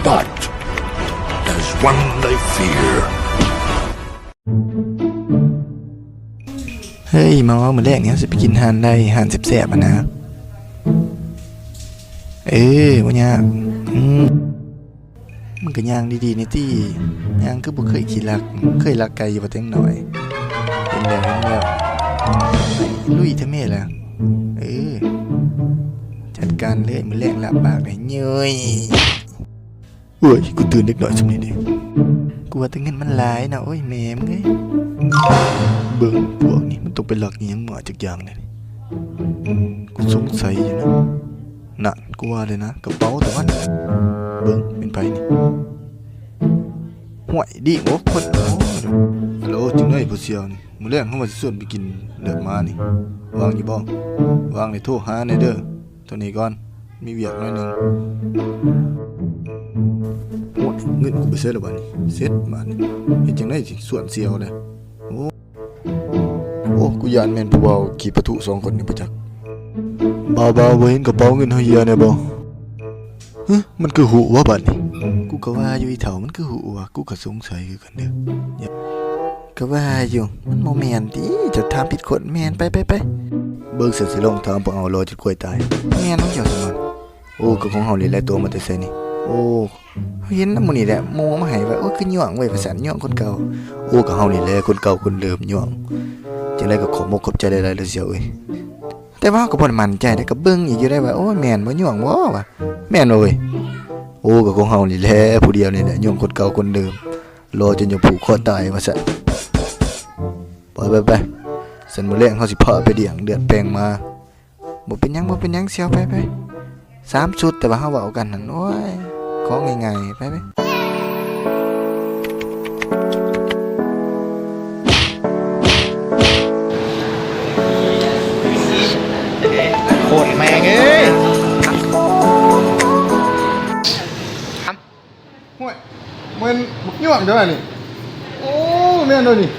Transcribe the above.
but there's one they fear. เฮ้ยหมอมื้อแรกเนี่ยสิไปกินหานได้หานแซ่บๆอ่ะนะบ่ยากมันก็ย่างดีๆนี่ติย่างคือบ่เคยขี้รักเคยรักไก่อยู่บ่แต่งน้อยเห็นแล้วลุยเถอะแม่ล่ะจัดการเลยมื้อแรกลาบปากได้เย้ยโอ้ยกูตื่นเด็กน้อยซุมนี้ดิกูว่าแต่เงินมันหลายนะโอ้ยแม่มึงเอ้ยเบิ่งพวกนี้มันต้องไปหลักอีหยังมาจักอย่างเลยกูสงสัยอยู่นะนั่นกูว่าเลยนะกระเป๋าแต่ว่าเบิ่งเป็นไผนี่ห่วยดิโอ้คนฮัลโหลจังได๋ผู้เสี่ยวนี่มื้อแรกเฮาว่าสิชวนไปกินเลือดม้านี่วางอยู่บ่วางได้โทรหาแน่เด้อเท่านี้ก่อนมีเวียกหน่อยนึงโอ้ยเงินกูไปเซ็ตแล้วบัดนี้เซ็ตมานี่เฮ็ดจังได๋สิส่วนเสี่ยวเลยโอ้กูย่านแม่นผู้เว้าขี่ประทุ2คนนี่บ่จักบ่าวบ่เห็นกระเป๋าเงินเฮาเหี่ยแน่บ่มันคือหูวะบัดนี้กูก็ว่าอยู่อีเฒ่ามันคือหูวะกูก็สงสัยคือกันเด้อก็ว่าอยู่มันบ่แม่นติจะถามผิดคนแม่นไปเบิ่งเสิลงถามบ่เอารอจนกล้วยตายแม่นของเจ้าสมอนโอ้ก็ของเฮานี่แหละตัวมาแต่ไสนี่โอ้เห็นนำมื้อนี้แหละโมมาให้ว่าโอ้คือย่องไว้ประสานย่องคนเก่าโอ้ก็เฮานี่แหละคนเก่าคนเดิมย่องจังได๋ก็ขอบใจหลายๆเลยเสี่ยวเอ้ยแต่ว่าก็บ่มั่นใจได้ก็เบิ่งอีกอยู่ได้ว่าโอ้แม่นบ่ย่องบ่วะแม่นโอ้ยโอ้ก็ของเฮานี่แหละผู้เดียวนี่แหละย่องคนเก่าคนเดิมรอจนจะผูกคอตายว่าซั่นไปสันมื้อแรงเฮาสิพาไปเดี่ยงเดือดแปลงมาบ่เป็นหยังเสี่ยวไป3ชุดแต่ว่าเฮาเว้ากันนั่นโอ้ยของง่ายๆไปโคตรแม่งเอ้ยห่วยมันบุกย่วงเท่าไหร่นี่โอ้แม่นเลยนี่